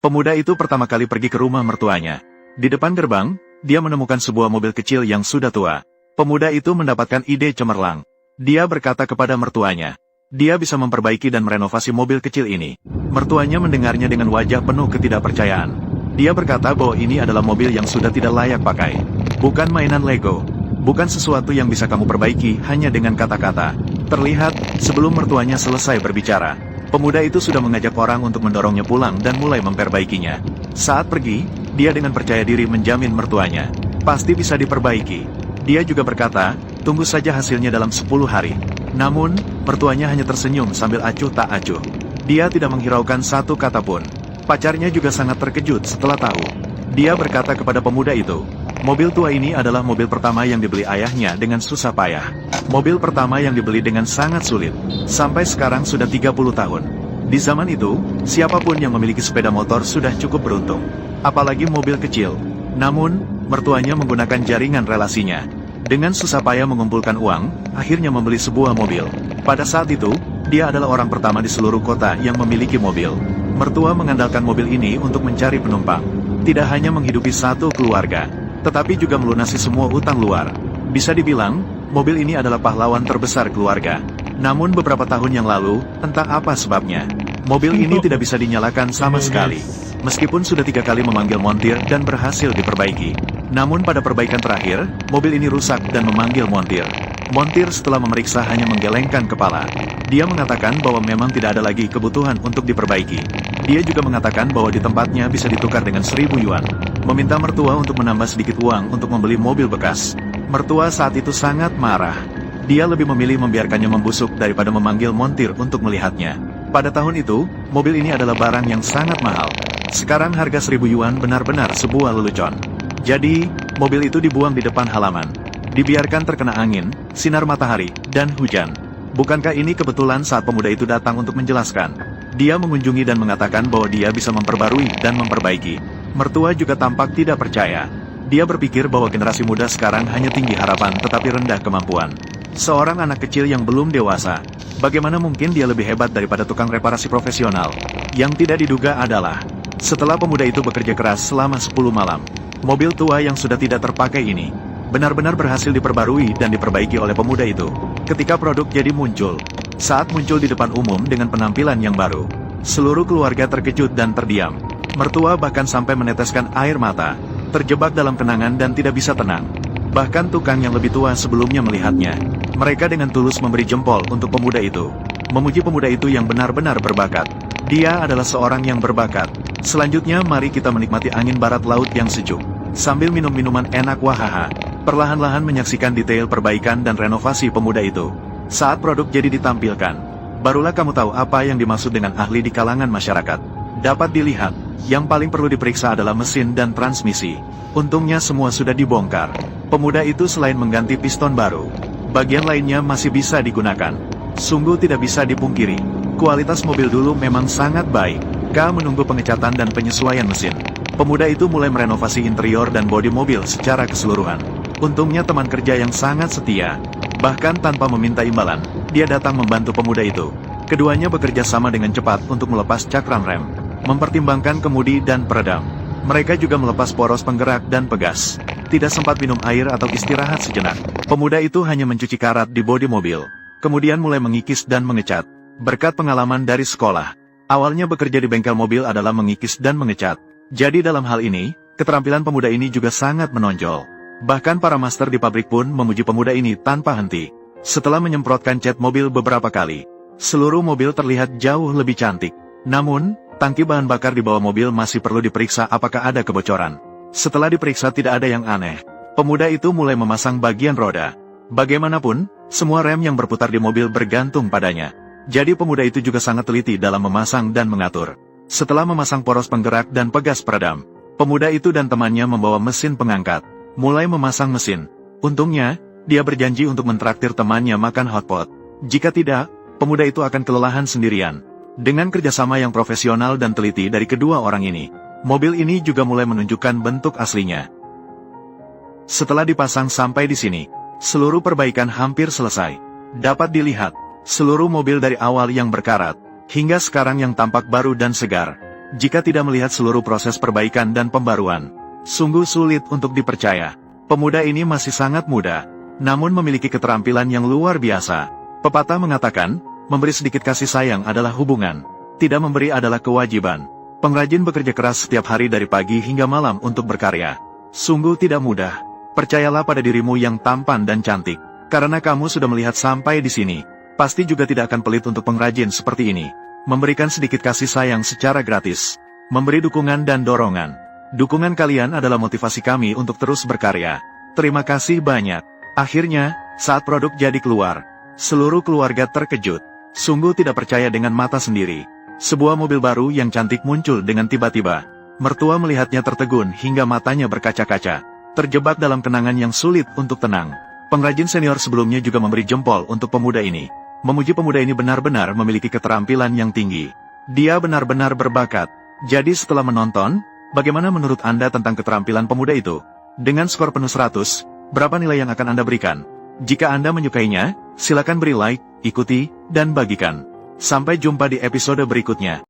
Pemuda itu pertama kali pergi ke rumah mertuanya. Di depan gerbang, dia menemukan sebuah mobil kecil yang sudah tua. Pemuda itu mendapatkan ide cemerlang. Dia berkata kepada mertuanya, dia bisa memperbaiki dan merenovasi mobil kecil ini. Mertuanya mendengarnya dengan wajah penuh ketidakpercayaan. Dia berkata bahwa ini adalah mobil yang sudah tidak layak pakai. Bukan mainan Lego. Bukan sesuatu yang bisa kamu perbaiki hanya dengan kata-kata. Terlihat, sebelum mertuanya selesai berbicara, pemuda itu sudah mengajak orang untuk mendorongnya pulang dan mulai memperbaikinya. Saat pergi, dia dengan percaya diri menjamin mertuanya, pasti bisa diperbaiki. Dia juga berkata, tunggu saja hasilnya dalam 10 hari. Namun, mertuanya hanya tersenyum sambil acuh tak acuh. Dia tidak menghiraukan satu kata pun. Pacarnya juga sangat terkejut setelah tahu. Dia berkata kepada pemuda itu, mobil tua ini adalah mobil pertama yang dibeli ayahnya dengan susah payah. Mobil pertama yang dibeli dengan sangat sulit. Sampai sekarang sudah 30 tahun. Di zaman itu, siapapun yang memiliki sepeda motor sudah cukup beruntung. Apalagi mobil kecil. Namun, mertuanya menggunakan jaringan relasinya. Dengan susah payah mengumpulkan uang, akhirnya membeli sebuah mobil. Pada saat itu, dia adalah orang pertama di seluruh kota yang memiliki mobil. Mertua mengandalkan mobil ini untuk mencari penumpang. Tidak hanya menghidupi satu keluarga, tetapi juga melunasi semua utang luar. Bisa dibilang, mobil ini adalah pahlawan terbesar keluarga. Namun beberapa tahun yang lalu, entah apa sebabnya, mobil ini tidak bisa dinyalakan sama sekali. Meskipun sudah 3 kali memanggil montir dan berhasil diperbaiki. Namun pada perbaikan terakhir, mobil ini rusak dan memanggil montir. Montir setelah memeriksa hanya menggelengkan kepala. Dia mengatakan bahwa memang tidak ada lagi kebutuhan untuk diperbaiki. Dia juga mengatakan bahwa di tempatnya bisa ditukar dengan 1000 yuan. Meminta mertua untuk menambah sedikit uang untuk membeli mobil bekas. Mertua saat itu sangat marah. Dia lebih memilih membiarkannya membusuk daripada memanggil montir untuk melihatnya. Pada tahun itu, mobil ini adalah barang yang sangat mahal. Sekarang harga 1000 yuan benar-benar sebuah lelucon. Jadi, mobil itu dibuang di depan halaman. Dibiarkan terkena angin, sinar matahari, dan hujan. Bukankah ini kebetulan saat pemuda itu datang untuk menjelaskan? Dia mengunjungi dan mengatakan bahwa dia bisa memperbarui dan memperbaiki. Mertua juga tampak tidak percaya. Dia berpikir bahwa generasi muda sekarang hanya tinggi harapan tetapi rendah kemampuan. Seorang anak kecil yang belum dewasa. Bagaimana mungkin dia lebih hebat daripada tukang reparasi profesional? Yang tidak diduga adalah, setelah pemuda itu bekerja keras selama 10 malam, mobil tua yang sudah tidak terpakai ini benar-benar berhasil diperbarui dan diperbaiki oleh pemuda itu. Ketika produk jadi muncul, saat muncul di depan umum dengan penampilan yang baru, seluruh keluarga terkejut dan terdiam. Mertua bahkan sampai meneteskan air mata, terjebak dalam kenangan dan tidak bisa tenang. Bahkan tukang yang lebih tua sebelumnya melihatnya. Mereka dengan tulus memberi jempol untuk pemuda itu. Memuji pemuda itu yang benar-benar berbakat. Dia adalah seorang yang berbakat. Selanjutnya mari kita menikmati angin barat laut yang sejuk. Sambil minum minuman enak wahaha. Perlahan-lahan menyaksikan detail perbaikan dan renovasi pemuda itu. Saat produk jadi ditampilkan, barulah kamu tahu apa yang dimaksud dengan ahli di kalangan masyarakat. Dapat dilihat, yang paling perlu diperiksa adalah mesin dan transmisi. Untungnya semua sudah dibongkar. Pemuda itu selain mengganti piston baru, bagian lainnya masih bisa digunakan. Sungguh tidak bisa dipungkiri, kualitas mobil dulu memang sangat baik. K menunggu pengecatan dan penyesuaian mesin. Pemuda itu mulai merenovasi interior dan bodi mobil secara keseluruhan. Untungnya teman kerja yang sangat setia. Bahkan tanpa meminta imbalan, dia datang membantu pemuda itu. Keduanya bekerja sama dengan cepat untuk melepas cakram rem, mempertimbangkan kemudi dan peredam. Mereka juga melepas poros penggerak dan pegas. Tidak sempat minum air atau istirahat sejenak. Pemuda itu hanya mencuci karat di bodi mobil. Kemudian mulai mengikis dan mengecat. Berkat pengalaman dari sekolah, awalnya bekerja di bengkel mobil adalah mengikis dan mengecat. Jadi dalam hal ini, keterampilan pemuda ini juga sangat menonjol. Bahkan para master di pabrik pun memuji pemuda ini tanpa henti. Setelah menyemprotkan cat mobil beberapa kali, seluruh mobil terlihat jauh lebih cantik. Namun, tangki bahan bakar di bawah mobil masih perlu diperiksa apakah ada kebocoran. Setelah diperiksa tidak ada yang aneh, pemuda itu mulai memasang bagian roda. Bagaimanapun, semua rem yang berputar di mobil bergantung padanya. Jadi pemuda itu juga sangat teliti dalam memasang dan mengatur. Setelah memasang poros penggerak dan pegas peredam, pemuda itu dan temannya membawa mesin pengangkat. Mulai memasang mesin. Untungnya, dia berjanji untuk mentraktir temannya makan hotpot. Jika tidak, pemuda itu akan kelelahan sendirian. Dengan kerjasama yang profesional dan teliti dari kedua orang ini, mobil ini juga mulai menunjukkan bentuk aslinya. Setelah dipasang sampai di sini, seluruh perbaikan hampir selesai. Dapat dilihat, seluruh mobil dari awal yang berkarat, hingga sekarang yang tampak baru dan segar. jika tidak melihat seluruh proses perbaikan dan pembaruan. Sungguh sulit untuk dipercaya. Pemuda ini masih sangat muda, namun memiliki keterampilan yang luar biasa. Pepatah mengatakan, memberi sedikit kasih sayang adalah hubungan, tidak memberi adalah kewajiban. Pengrajin bekerja keras setiap hari dari pagi hingga malam untuk berkarya. Sungguh tidak mudah. Percayalah pada dirimu yang tampan dan cantik. Karena kamu sudah melihat sampai di sini, pasti juga tidak akan pelit untuk pengrajin seperti ini. Memberikan sedikit kasih sayang secara gratis. Memberi dukungan dan dorongan. Dukungan kalian adalah motivasi kami untuk terus berkarya. Terima kasih banyak. Akhirnya, saat produk jadi keluar, seluruh keluarga terkejut. Sungguh tidak percaya dengan mata sendiri. Sebuah mobil baru yang cantik muncul dengan tiba-tiba. Mertua melihatnya tertegun hingga matanya berkaca-kaca. Terjebak dalam kenangan yang sulit untuk tenang. Pengrajin senior sebelumnya juga memberi jempol untuk pemuda ini. Memuji pemuda ini benar-benar memiliki keterampilan yang tinggi. Dia benar-benar berbakat. Jadi setelah menonton, bagaimana menurut Anda tentang keterampilan pemuda itu? Dengan skor penuh 100, berapa nilai yang akan Anda berikan? Jika Anda menyukainya, silakan beri like, ikuti, dan bagikan. Sampai jumpa di episode berikutnya.